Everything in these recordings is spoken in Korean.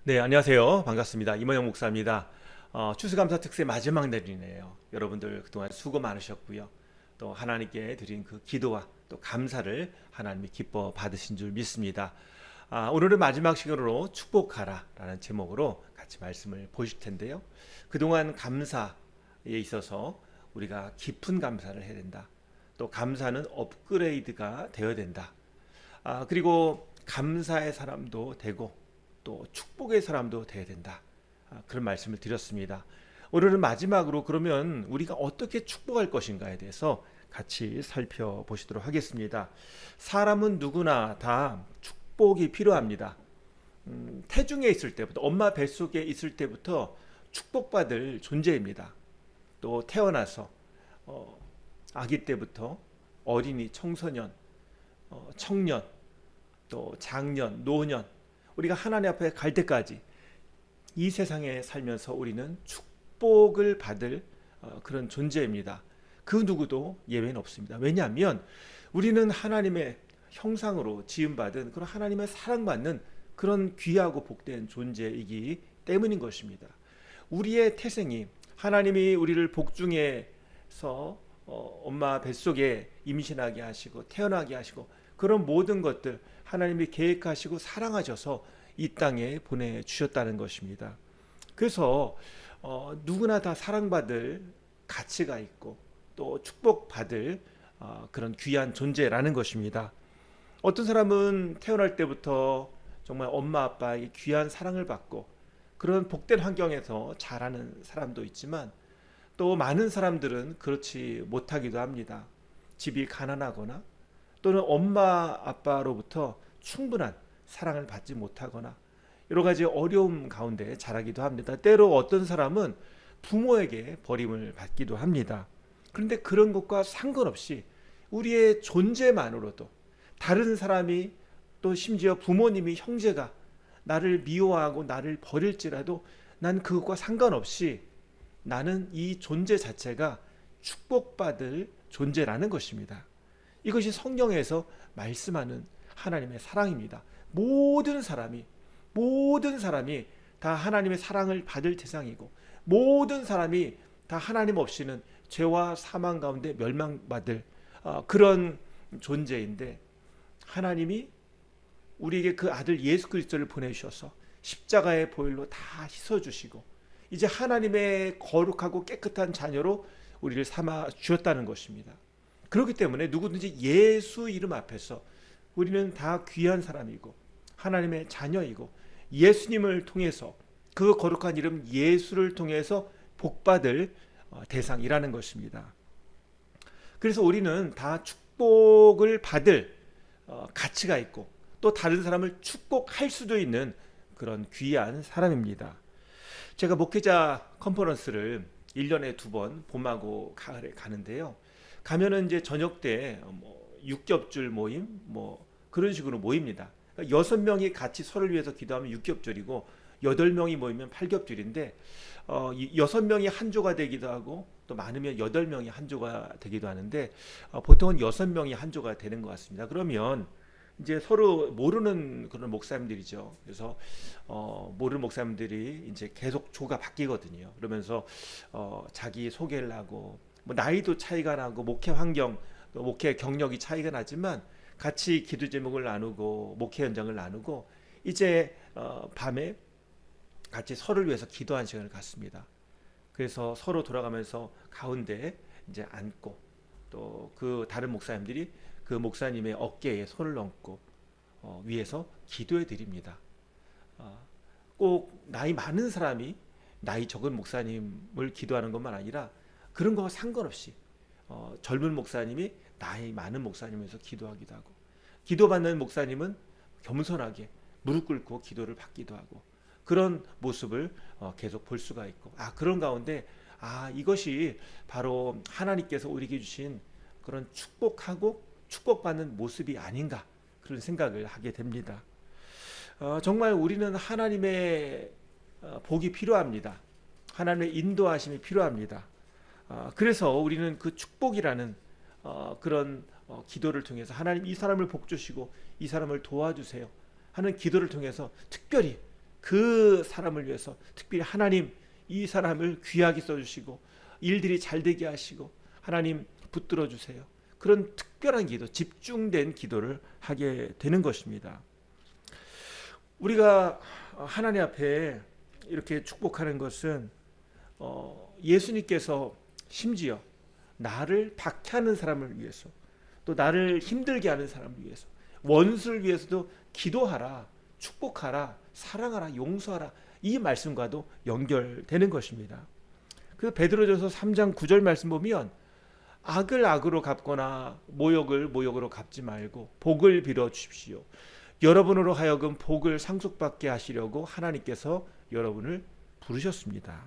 네, 안녕하세요. 반갑습니다. 임원영 목사입니다. 추수감사 특세 마지막 날이네요. 여러분들 그동안 수고 많으셨고요. 또 하나님께 드린 그 기도와 또 감사를 하나님이 기뻐 받으신 줄 믿습니다. 오늘은 마지막 시간으로 축복하라라는 제목으로 같이 말씀을 보실 텐데요. 그동안 감사에 있어서 우리가 깊은 감사를 해야 된다. 또 감사는 업그레이드가 되어야 된다. 그리고 감사의 사람도 되고 또 축복의 사람도 돼야 된다. 그런 말씀을 드렸습니다. 오늘은 마지막으로 그러면 우리가 어떻게 축복할 것인가에 대해서 같이 살펴보시도록 하겠습니다. 사람은 누구나 다 축복이 필요합니다. 태중에 있을 때부터 엄마 뱃속에 있을 때부터 축복받을 존재입니다. 또 태어나서 아기 때부터 어린이, 청소년, 청년, 또 장년, 노년 우리가 하나님 앞에 갈 때까지 이 세상에 살면서 우리는 축복을 받을 그런 존재입니다. 그 누구도 예외는 없습니다. 왜냐하면 우리는 하나님의 형상으로 지음받은 그런 하나님의 사랑받는 그런 귀하고 복된 존재이기 때문인 것입니다. 우리의 태생이 하나님이 우리를 복중에서 엄마 뱃속에 임신하게 하시고 태어나게 하시고 그런 모든 것들 하나님이 계획하시고 사랑하셔서 이 땅에 보내주셨다는 것입니다. 그래서 누구나 다 사랑받을 가치가 있고 또 축복받을 그런 귀한 존재라는 것입니다. 어떤 사람은 태어날 때부터 정말 엄마 아빠의 귀한 사랑을 받고 그런 복된 환경에서 자라는 사람도 있지만 또 많은 사람들은 그렇지 못하기도 합니다. 집이 가난하거나 또는 엄마 아빠로부터 충분한 사랑을 받지 못하거나 여러 가지 어려움 가운데 자라기도 합니다. 때로 어떤 사람은 부모에게 버림을 받기도 합니다. 그런데 그런 것과 상관없이 우리의 존재만으로도 다른 사람이 또 심지어 부모님이 형제가 나를 미워하고 나를 버릴지라도 난 그것과 상관없이 나는 이 존재 자체가 축복받을 존재라는 것입니다. 이것이 성경에서 말씀하는 하나님의 사랑입니다. 모든 사람이 다 하나님의 사랑을 받을 대상이고 모든 사람이 다 하나님 없이는 죄와 사망 가운데 멸망받을 그런 존재인데 하나님이 우리에게 그 아들 예수 그리스도를 보내주셔서 십자가의 보혈로 다 씻어주시고 이제 하나님의 거룩하고 깨끗한 자녀로 우리를 삼아 주셨다는 것입니다. 그렇기 때문에 누구든지 예수 이름 앞에서 우리는 다 귀한 사람이고 하나님의 자녀이고 예수님을 통해서 그 거룩한 이름 예수를 통해서 복받을 대상이라는 것입니다. 그래서 우리는 다 축복을 받을 가치가 있고 또 다른 사람을 축복할 수도 있는 그런 귀한 사람입니다. 제가 목회자 컨퍼런스를 1년에 2번 봄하고 가을에 가는데요. 가면은 이제 저녁 때 육겹줄 모임 그런 식으로 모입니다. 그러니까 6명이 같이 서로를 위해서 기도하면 육겹줄이고 8명이 모이면 8겹줄인데 6명이 한 조가 되기도 하고 또 많으면 8명이 한 조가 되기도 하는데 보통은 6명이 한 조가 되는 것 같습니다. 그러면 이제 서로 모르는 그런 목사님들이죠. 그래서 모르는 목사님들이 이제 계속 조가 바뀌거든요. 그러면서 자기 소개를 하고 뭐 나이도 차이가 나고 목회 환경, 또 목회 경력이 차이가 나지만 같이 기도 제목을 나누고 목회 현장을 나누고 이제 밤에 같이 서로를 위해서 기도한 시간을 갖습니다. 그래서 서로 돌아가면서 가운데 이제 앉고 또 그 다른 목사님들이 그 목사님의 어깨에 손을 얹고 위에서 기도해 드립니다. 꼭 나이 많은 사람이 나이 적은 목사님을 기도하는 것만 아니라 그런 거와 상관없이 젊은 목사님이 나이 많은 목사님에서 기도하기도 하고 기도받는 목사님은 겸손하게 무릎 꿇고 기도를 받기도 하고 그런 모습을 계속 볼 수가 있고 그런 가운데 이것이 바로 하나님께서 우리에게 주신 그런 축복하고 축복받는 모습이 아닌가 그런 생각을 하게 됩니다. 정말 우리는 하나님의 복이 필요합니다. 하나님의 인도하심이 필요합니다. 그래서 우리는 그 축복이라는 그런 기도를 통해서 하나님 이 사람을 복 주시고 이 사람을 도와주세요 하는 기도를 통해서 특별히 그 사람을 위해서 특별히 하나님 이 사람을 귀하게 써주시고 일들이 잘 되게 하시고 하나님 붙들어 주세요. 그런 특별한 기도, 집중된 기도를 하게 되는 것입니다. 우리가 하나님 앞에 이렇게 축복하는 것은 예수님께서 심지어 나를 박해하는 사람을 위해서 또 나를 힘들게 하는 사람을 위해서 원수를 위해서도 기도하라, 축복하라, 사랑하라, 용서하라 이 말씀과도 연결되는 것입니다. 그 베드로전서 3장 9절 말씀 보면 악을 악으로 갚거나 모욕을 모욕으로 갚지 말고 복을 빌어 주십시오. 여러분으로 하여금 복을 상속받게 하시려고 하나님께서 여러분을 부르셨습니다.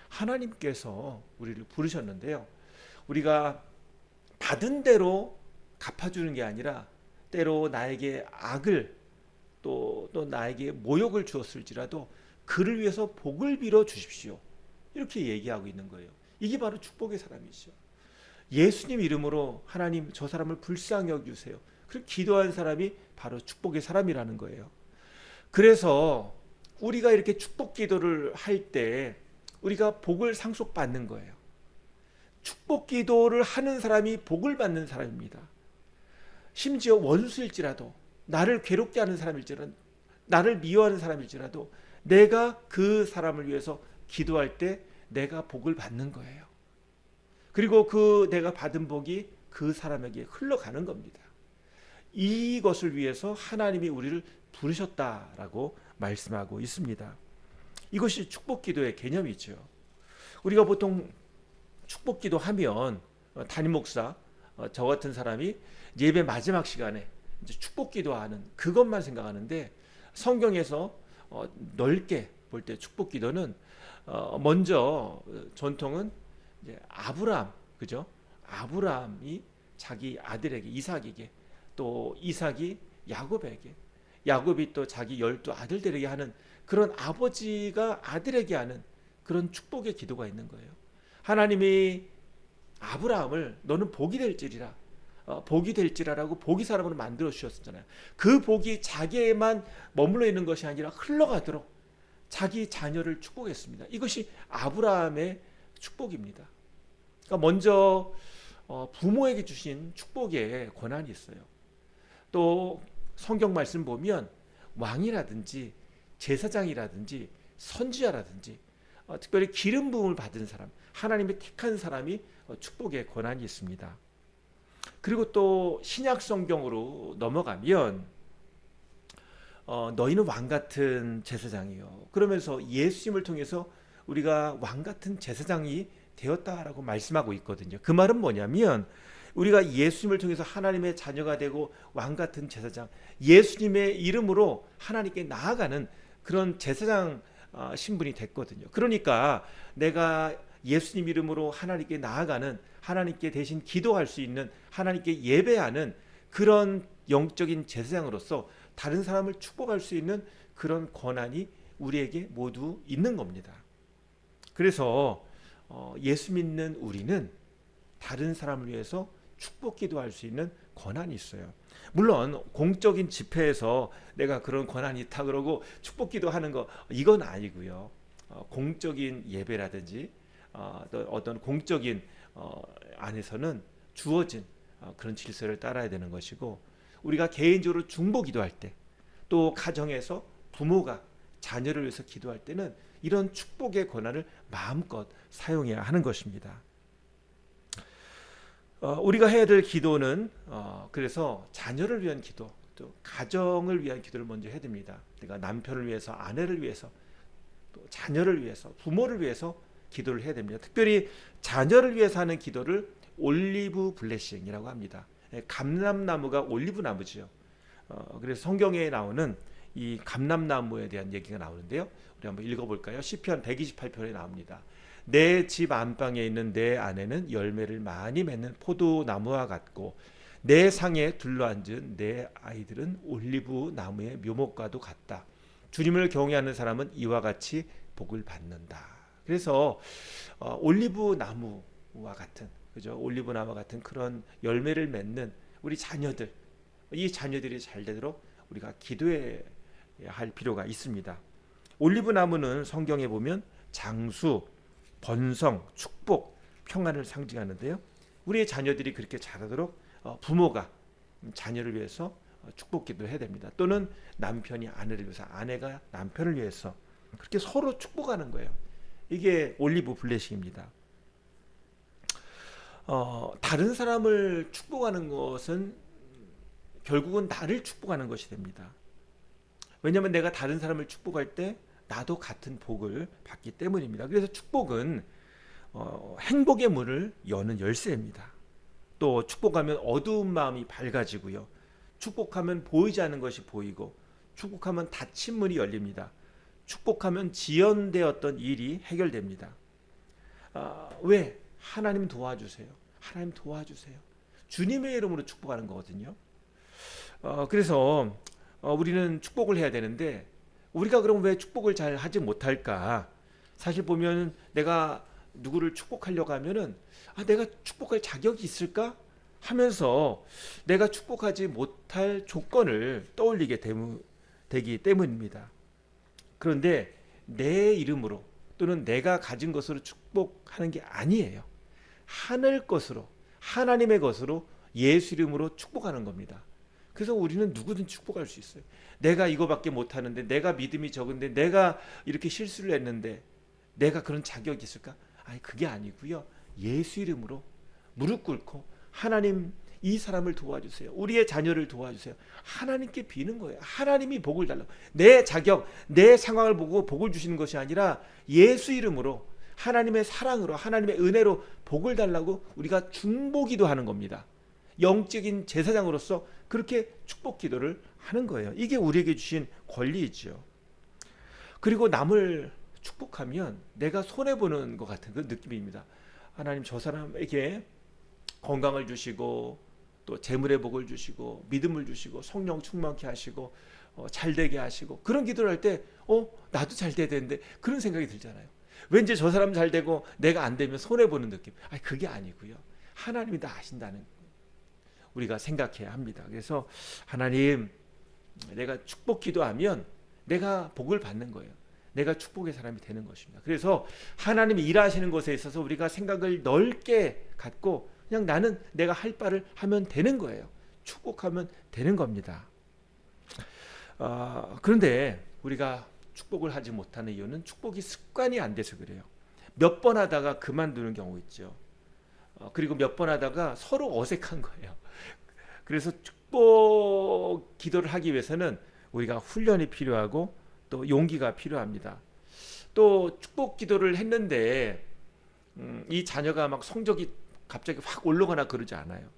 하나님께서 우리를 부르셨는데요. 우리가 받은 대로 갚아주는 게 아니라 때로 나에게 악을 또 나에게 모욕을 주었을지라도 그를 위해서 복을 빌어 주십시오. 이렇게 얘기하고 있는 거예요. 이게 바로 축복의 사람이죠. 예수님 이름으로 하나님 저 사람을 불쌍히 여겨주세요. 그렇게 기도한 사람이 바로 축복의 사람이라는 거예요. 그래서 우리가 이렇게 축복 기도를 할 때 우리가 복을 상속받는 거예요. 축복 기도를 하는 사람이 복을 받는 사람입니다. 심지어 원수일지라도 나를 괴롭게 하는 사람일지라도 나를 미워하는 사람일지라도 내가 그 사람을 위해서 기도할 때 내가 복을 받는 거예요. 그리고 그 내가 받은 복이 그 사람에게 흘러가는 겁니다. 이것을 위해서 하나님이 우리를 부르셨다라고 말씀하고 있습니다. 이것이 축복 기도의 개념이죠. 우리가 보통 축복 기도 하면 담임 목사 저 같은 사람이 예배 마지막 시간에 이제 축복 기도하는 그것만 생각하는데 성경에서 넓게 볼 때 축복 기도는 먼저 전통은 이제 아브라함 그죠? 아브라함이 자기 아들에게 이삭에게 또 이삭이 야곱에게 야곱이 또 자기 12 아들들에게 하는 그런 아버지가 아들에게 하는 그런 축복의 기도가 있는 거예요. 하나님이 아브라함을 너는 복이 될지리라 복이 될지라라고 복이 사람으로 만들어 주셨잖아요. 그 복이 자기에만 머물러 있는 것이 아니라 흘러가도록 자기 자녀를 축복했습니다. 이것이 아브라함의 축복입니다. 그러니까 먼저 부모에게 주신 축복의 권한이 있어요. 또 성경 말씀 보면 왕이라든지 제사장이라든지 선지자라든지 특별히 기름 부음을 받은 사람, 하나님의 택한 사람이 축복의 권한이 있습니다. 그리고 또 신약 성경으로 넘어가면 너희는 왕 같은 제사장이요. 그러면서 예수님을 통해서 우리가 왕 같은 제사장이 되었다라고 말씀하고 있거든요. 그 말은 뭐냐면 우리가 예수님을 통해서 하나님의 자녀가 되고 왕 같은 제사장, 예수님의 이름으로 하나님께 나아가는 그런 제사장 신분이 됐거든요. 그러니까 내가 예수님 이름으로 하나님께 나아가는 하나님께 대신 기도할 수 있는 하나님께 예배하는 그런 영적인 제사장으로서 다른 사람을 축복할 수 있는 그런 권한이 우리에게 모두 있는 겁니다. 그래서 예수 믿는 우리는 다른 사람을 위해서 축복 기도할 수 있는 권한이 있어요. 물론 공적인 집회에서 내가 그런 권한이 있다 그러고 축복 기도하는 거 이건 아니고요. 공적인 예배라든지 또 어떤 공적인 안에서는 주어진 그런 질서를 따라야 되는 것이고 우리가 개인적으로 중보 기도할 때 또 가정에서 부모가 자녀를 위해서 기도할 때는 이런 축복의 권한을 마음껏 사용해야 하는 것입니다. 우리가 해야 될 기도는 그래서 자녀를 위한 기도, 또 가정을 위한 기도를 먼저 해야 됩니다. 그러니까 남편을 위해서, 아내를 위해서, 또 자녀를 위해서, 부모를 위해서 기도를 해야 됩니다. 특별히 자녀를 위해서 하는 기도를 올리브 블레싱이라고 합니다. 감람나무가 올리브 나무지요. 그래서 성경에 나오는 이 감람나무에 대한 얘기가 나오는데요. 우리 한번 읽어볼까요? 시편 128편에 나옵니다. 내 집 안방에 있는 내 아내는 열매를 많이 맺는 포도나무와 같고 내 상에 둘러앉은 내 아이들은 올리브 나무의 묘목과도 같다. 주님을 경외하는 사람은 이와 같이 복을 받는다. 그래서 올리브 나무와 같은 그죠? 올리브 나무와 같은 그런 열매를 맺는 우리 자녀들, 이 자녀들이 잘 되도록 우리가 기도해야 할 필요가 있습니다. 올리브 나무는 성경에 보면 장수, 번성, 축복, 평안을 상징하는데요. 우리의 자녀들이 그렇게 자라도록 부모가 자녀를 위해서 축복 기도해야 됩니다. 또는 남편이 아내를 위해서, 아내가 남편을 위해서 그렇게 서로 축복하는 거예요. 이게 올리브 블레싱입니다. 다른 사람을 축복하는 것은 결국은 나를 축복하는 것이 됩니다. 왜냐하면 내가 다른 사람을 축복할 때 나도 같은 복을 받기 때문입니다. 그래서 축복은 행복의 문을 여는 열쇠입니다. 또 축복하면 어두운 마음이 밝아지고요. 축복하면 보이지 않는 것이 보이고, 축복하면 닫힌 문이 열립니다. 축복하면 지연되었던 일이 해결됩니다. 왜? 하나님 도와주세요. 하나님 도와주세요. 주님의 이름으로 축복하는 거거든요. 그래서 우리는 축복을 해야 되는데, 우리가 그럼 왜 축복을 잘 하지 못할까? 사실 보면 내가 누구를 축복하려고 하면은 내가 축복할 자격이 있을까? 하면서 내가 축복하지 못할 조건을 떠올리게 되기 때문입니다. 그런데 내 이름으로 또는 내가 가진 것으로 축복하는 게 아니에요. 하늘 것으로, 하나님의 것으로, 예수 이름으로 축복하는 겁니다. 그래서 우리는 누구든 축복할 수 있어요. 내가 이거밖에 못하는데, 내가 믿음이 적은데, 내가 이렇게 실수를 했는데 내가 그런 자격이 있을까? 아니, 그게 아니고요. 예수 이름으로 무릎 꿇고 하나님, 이 사람을 도와주세요. 우리의 자녀를 도와주세요. 하나님께 비는 거예요. 하나님이 복을 달라고. 내 자격, 내 상황을 보고 복을 주시는 것이 아니라 예수 이름으로, 하나님의 사랑으로, 하나님의 은혜로 복을 달라고 우리가 중보기도 하는 겁니다. 영적인 제사장으로서 그렇게 축복 기도를 하는 거예요. 이게 우리에게 주신 권리이죠. 그리고 남을 축복하면 내가 손해보는 것 같은 그 느낌입니다. 하나님, 저 사람에게 건강을 주시고 또 재물의 복을 주시고 믿음을 주시고 성령 충만케 하시고 잘되게 하시고, 그런 기도를 할 때 나도 잘 돼야 되는데 그런 생각이 들잖아요. 왠지 저 사람 잘 되고 내가 안 되면 손해보는 느낌. 그게 아니고요. 하나님이 다 아신다는 우리가 생각해야 합니다. 그래서 하나님, 내가 축복 기도하면 내가 복을 받는 거예요. 내가 축복의 사람이 되는 것입니다. 그래서 하나님이 일하시는 것에 있어서 우리가 생각을 넓게 갖고 그냥 나는 내가 할 바를 하면 되는 거예요. 축복하면 되는 겁니다. 그런데 우리가 축복을 하지 못하는 이유는 축복이 습관이 안 돼서 그래요. 몇 번 하다가 그만두는 경우 있죠. 그리고 몇 번 하다가 서로 어색한 거예요. 그래서 축복 기도를 하기 위해서는 우리가 훈련이 필요하고 또 용기가 필요합니다. 또 축복 기도를 했는데 이 자녀가 막 성적이 갑자기 확 올라가나 그러지 않아요.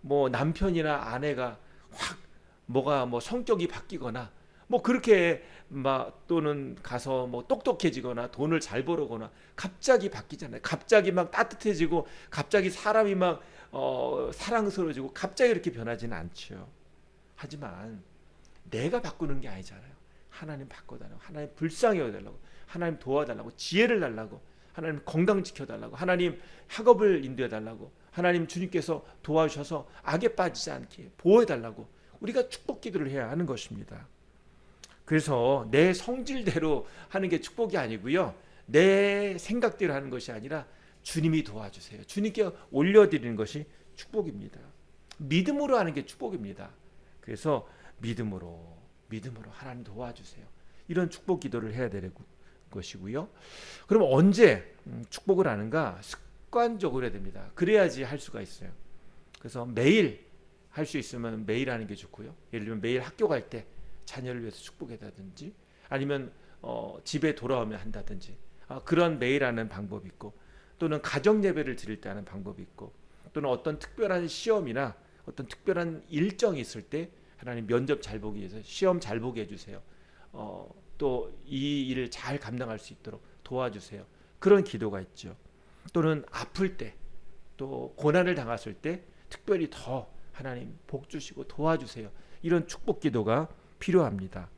뭐 남편이나 아내가 확 뭐가 뭐 성격이 바뀌거나 뭐 그렇게 막, 또는 가서 뭐 똑똑해지거나 돈을 잘 벌어거나 갑자기 바뀌잖아요. 갑자기 막 따뜻해지고 갑자기 사람이 막 사랑스러워지고 갑자기 이렇게 변하지는 않죠. 하지만 내가 바꾸는 게 아니잖아요. 하나님 바꿔달라고, 하나님 불쌍히 여겨달라고, 하나님 도와달라고, 지혜를 달라고, 하나님 건강 지켜달라고, 하나님 학업을 인도해달라고, 하나님 주님께서 도와주셔서 악에 빠지지 않게 보호해달라고 우리가 축복 기도를 해야 하는 것입니다. 그래서 내 성질대로 하는 게 축복이 아니고요. 내 생각대로 하는 것이 아니라 주님이 도와주세요. 주님께 올려드리는 것이 축복입니다. 믿음으로 하는 게 축복입니다. 그래서 믿음으로 하나님 도와주세요. 이런 축복 기도를 해야 되는 것이고요. 그럼 언제 축복을 하는가? 습관적으로 해야 됩니다. 그래야지 할 수가 있어요. 그래서 매일 할 수 있으면 매일 하는 게 좋고요. 예를 들면 매일 학교 갈 때 자녀를 위해서 축복한다든지, 아니면 집에 돌아오면 한다든지, 그런 매일 하는 방법이 있고, 또는 가정 예배를 드릴 때 하는 방법이 있고, 또는 어떤 특별한 시험이나 어떤 특별한 일정이 있을 때 하나님 면접 잘 보기 위해서 시험 잘 보게 해주세요. 또 이 일을 잘 감당할 수 있도록 도와주세요. 그런 기도가 있죠. 또는 아플 때, 또 고난을 당했을 때 특별히 더 하나님 복 주시고 도와주세요. 이런 축복 기도가 필요합니다.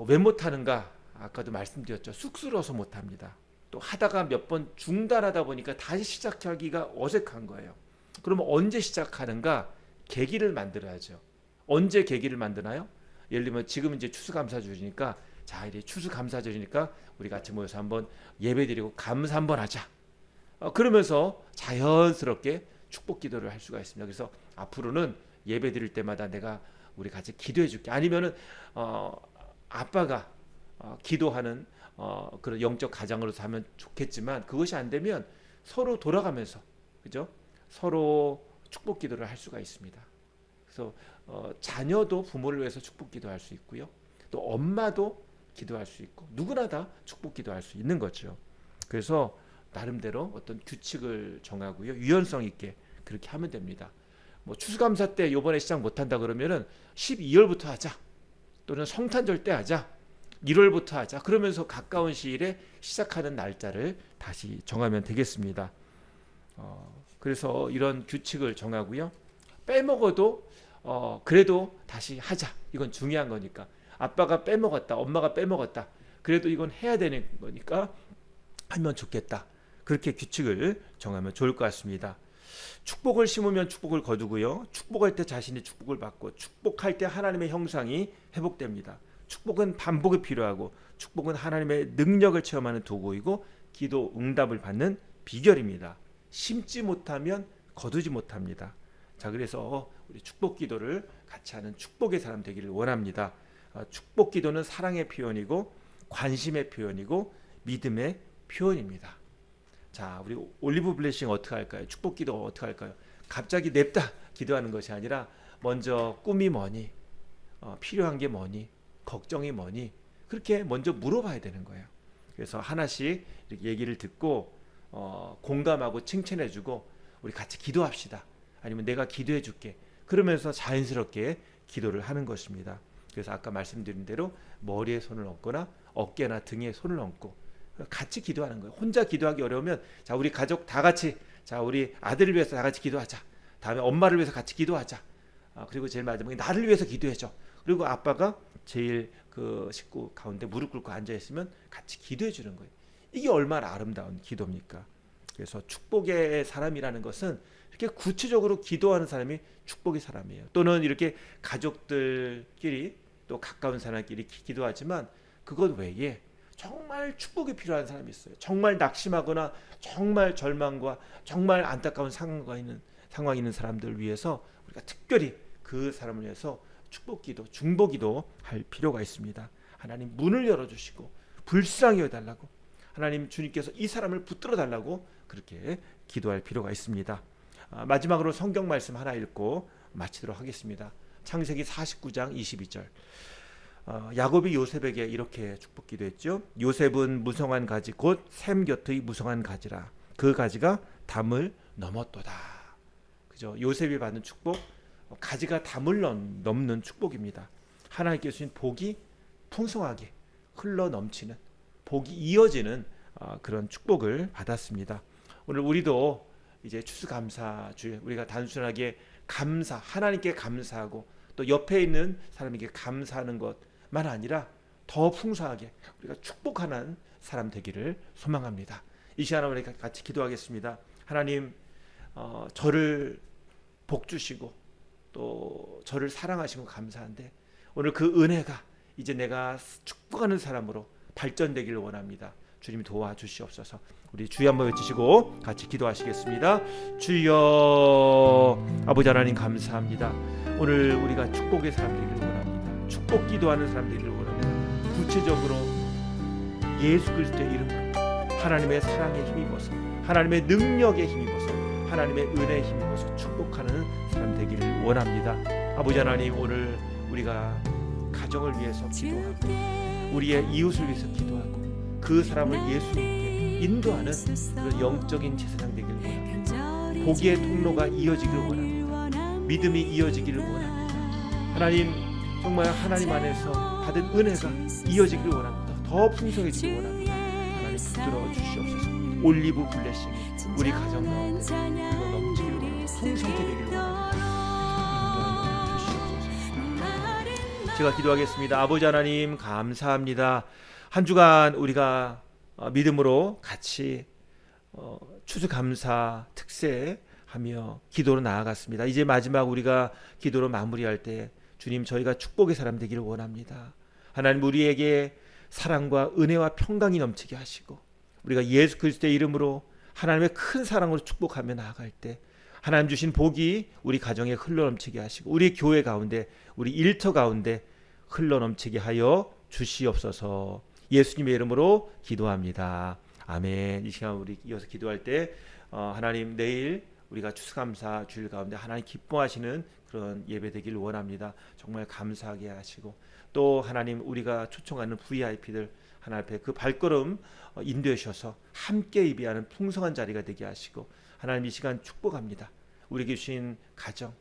왜 못하는가? 아까도 말씀드렸죠. 쑥스러워서 못합니다. 또 하다가 몇 번 중단하다 보니까 다시 시작하기가 어색한 거예요. 그러면 언제 시작하는가? 계기를 만들어야죠. 언제 계기를 만드나요? 예를 들면 지금 이제 추수감사주니까 자, 이제 추수감사절이니까 우리 같이 모여서 한번 예배드리고 감사 한번 하자. 그러면서 자연스럽게 축복 기도를 할 수가 있습니다. 그래서 앞으로는 예배드릴 때마다 내가 우리 같이 기도해 줄게. 아니면은 아빠가 기도하는 그런 영적 가장으로서 하면 좋겠지만, 그것이 안 되면 서로 돌아가면서, 그죠? 서로 축복 기도를 할 수가 있습니다. 그래서 자녀도 부모를 위해서 축복 기도할 수 있고요. 또 엄마도 기도할 수 있고, 누구나 다 축복 기도할 수 있는 거죠. 그래서 나름대로 어떤 규칙을 정하고요. 유연성 있게 그렇게 하면 됩니다. 뭐 추수감사 때 요번에 시작 못한다 그러면은 12월부터 하자. 또는 성탄절 때 하자. 1월부터 하자. 그러면서 가까운 시일에 시작하는 날짜를 다시 정하면 되겠습니다. 그래서 이런 규칙을 정하고요. 빼먹어도 그래도 다시 하자. 이건 중요한 거니까. 아빠가 빼먹었다, 엄마가 빼먹었다. 그래도 이건 해야 되는 거니까 하면 좋겠다. 그렇게 규칙을 정하면 좋을 것 같습니다. 축복을 심으면 축복을 거두고요. 축복할 때 자신이 축복을 받고, 축복할 때 하나님의 형상이 회복됩니다. 축복은 반복이 필요하고, 축복은 하나님의 능력을 체험하는 도구이고, 기도 응답을 받는 비결입니다. 심지 못하면 거두지 못합니다. 자, 그래서 우리 축복 기도를 같이 하는 축복의 사람 되기를 원합니다. 축복 기도는 사랑의 표현이고, 관심의 표현이고, 믿음의 표현입니다. 자, 우리 올리브 블레싱 어떻게 할까요? 축복 기도 어떻게 할까요? 갑자기 냅다 기도하는 것이 아니라 먼저 꿈이 뭐니? 필요한 게 뭐니? 걱정이 뭐니? 그렇게 먼저 물어봐야 되는 거예요. 그래서 하나씩 이렇게 얘기를 듣고 공감하고 칭찬해주고, 우리 같이 기도합시다. 아니면 내가 기도해 줄게. 그러면서 자연스럽게 기도를 하는 것입니다. 그래서 아까 말씀드린 대로 머리에 손을 얹거나 어깨나 등에 손을 얹고 같이 기도하는 거예요. 혼자 기도하기 어려우면, 자, 우리 가족 다 같이, 자, 우리 아들을 위해서 다 같이 기도하자. 다음에 엄마를 위해서 같이 기도하자. 그리고 제일 마지막에 나를 위해서 기도해줘. 그리고 아빠가 제일 그 식구 가운데 무릎 꿇고 앉아 있으면 같이 기도해 주는 거예요. 이게 얼마나 아름다운 기도입니까? 그래서 축복의 사람이라는 것은 이렇게 구체적으로 기도하는 사람이 축복의 사람이에요. 또는 이렇게 가족들끼리 또 가까운 사람끼리 기도하지만, 그것 외에 정말 축복이 필요한 사람이 있어요. 정말 낙심하거나 정말 절망과 정말 안타까운 상황이 있는 사람들을 위해서 우리가 특별히 그 사람을 위해서 축복기도, 중보기도 할 필요가 있습니다. 하나님 문을 열어주시고 불쌍히 여달라고, 하나님 주님께서 이 사람을 붙들어 달라고 그렇게 기도할 필요가 있습니다. 마지막으로 성경 말씀 하나 읽고 마치도록 하겠습니다. 창세기 49장 22절. 야곱이 요셉에게 이렇게 축복 기도했죠. 요셉은 무성한 가지 곧 샘 곁의 무성한 가지라. 그 가지가 담을 넘었도다. 그죠? 요셉이 받는 축복, 가지가 담을 넘는 축복입니다. 하나님께서 주신 복이 풍성하게 흘러 넘치는, 복이 이어지는 그런 축복을 받았습니다. 오늘 우리도 이제 추수감사주에 우리가 단순하게 감사, 하나님께 감사하고 또 옆에 있는 사람에게 감사하는 것만 아니라 더 풍성하게 우리가 축복하는 사람 되기를 소망합니다. 이 시간에 우리 같이 기도하겠습니다. 하나님, 저를 복 주시고 또 저를 사랑하시고 감사한데, 오늘 그 은혜가 이제 내가 축복하는 사람으로 발전되기를 원합니다. 주님이 도와주시옵소서. 우리 주여 한번 외치시고 같이 기도하시겠습니다. 주여, 아버지 하나님 감사합니다. 오늘 우리가 축복의 사람 되기를 원합니다. 축복 기도하는 사람 되기를 원합니다. 구체적으로 예수 그리스도의 이름으로 하나님의 사랑에 힘입어서, 하나님의 능력에 힘입어서, 하나님의 은혜에 힘입어서 축복하는 사람 되기를 원합니다. 아버지 하나님, 오늘 우리가 가정을 위해서 기도하고 우리의 이웃을 위해서 기도하고 그 사람을 예수님께 인도하는 그런 영적인 제사장 되기를 원합니다. 복의 통로가 이어지기를 원합니다. 믿음이 이어지기를 원합니다. 하나님, 정말 하나님 안에서 받은 은혜가 이어지기를 원합니다. 더 풍성해지기를 원합니다. 하나님 붙들어 주시옵소서. 올리브 블레싱 우리 가정 가운데 흘러 넘치기를 원합니다. 풍성케 되기를 원합니다. 제가 기도하겠습니다. 아버지 하나님 감사합니다. 한 주간 우리가 믿음으로 같이 추수감사 특세하며 기도로 나아갔습니다. 이제 마지막 우리가 기도로 마무리할 때, 주님, 저희가 축복의 사람 되기를 원합니다. 하나님, 우리에게 사랑과 은혜와 평강이 넘치게 하시고 우리가 예수 그리스도의 이름으로 하나님의 큰 사랑으로 축복하며 나아갈 때 하나님 주신 복이 우리 가정에 흘러넘치게 하시고 우리 교회 가운데 우리 일터 가운데 흘러넘치게 하여 주시옵소서. 예수님의 이름으로 기도합니다. 아멘. 이 시간 우리 이어서 기도할 때 하나님 내일 우리가 추수감사 주일 가운데 하나님 기뻐하시는 그런 예배 되기를 원합니다. 정말 감사하게 하시고 또 하나님 우리가 초청하는 VIP들 하나님 앞에 그 발걸음 인도하셔서 함께 예배하는 풍성한 자리가 되게 하시고 하나님 이 시간 축복합니다. 우리에게 주신 가정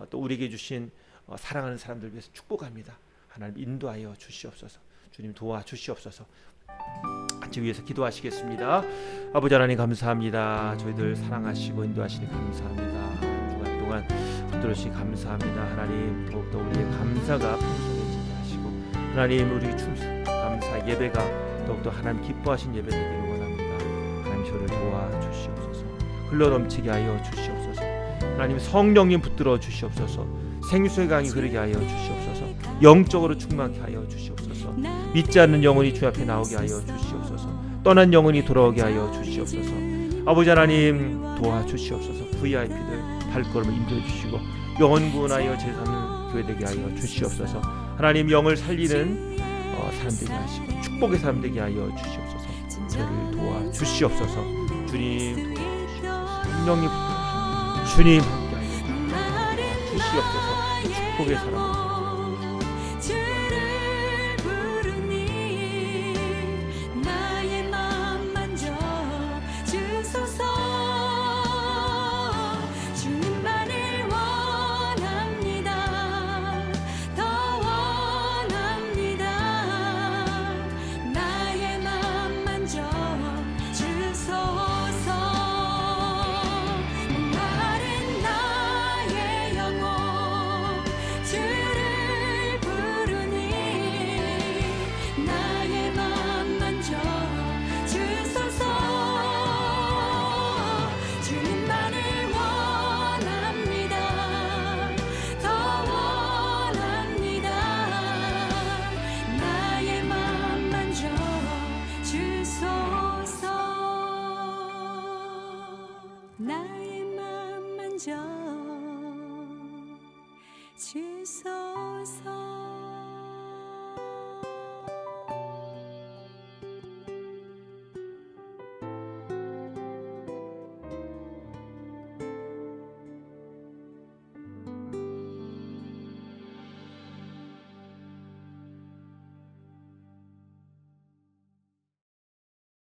또 우리에게 주신 사랑하는 사람들 위해서 축복합니다. 하나님 인도하여 주시옵소서. 주님 도와주시옵소서. 같이 위해서 기도하시겠습니다. 아버지 하나님 감사합니다. 저희들 사랑하시고 인도하시니 감사합니다. 한 주간 동안 붙들으시니 감사합니다. 하나님 더욱더 우리의 감사가 풍성해지게 하시고 하나님 우리 감사 예배가 더욱더 하나님 기뻐하신 예배 되기를 원합니다. 하나님 저를 도와주시옵소서. 흘러넘치게 하여 주시옵소서. 하나님 성령님 붙들어 주시옵소서. 생수의 강이 흐르게 하여 주시옵소서. 영적으로 충만케 하여 주시옵소서. 믿지 않는 영혼이 주 앞에 나오게 하여 주시옵소서. 떠난 영혼이 돌아오게 하여 주시옵소서. 아버지 하나님 도와주시옵소서. VIP들 발걸음을 인도해 주시고 영혼 구원하여 제3의 교회 되게 하여 주시옵소서. 하나님 영을 살리는 사람 되게 하시고 축복의 사람 되게 하여 주시옵소서. 저를 도와주시옵소서. 주님 도와주시옵소서. 성령님 붙들어 주님 함께 하여 주시옵소서. 축복의 사람 나의 맘 만져 주소서.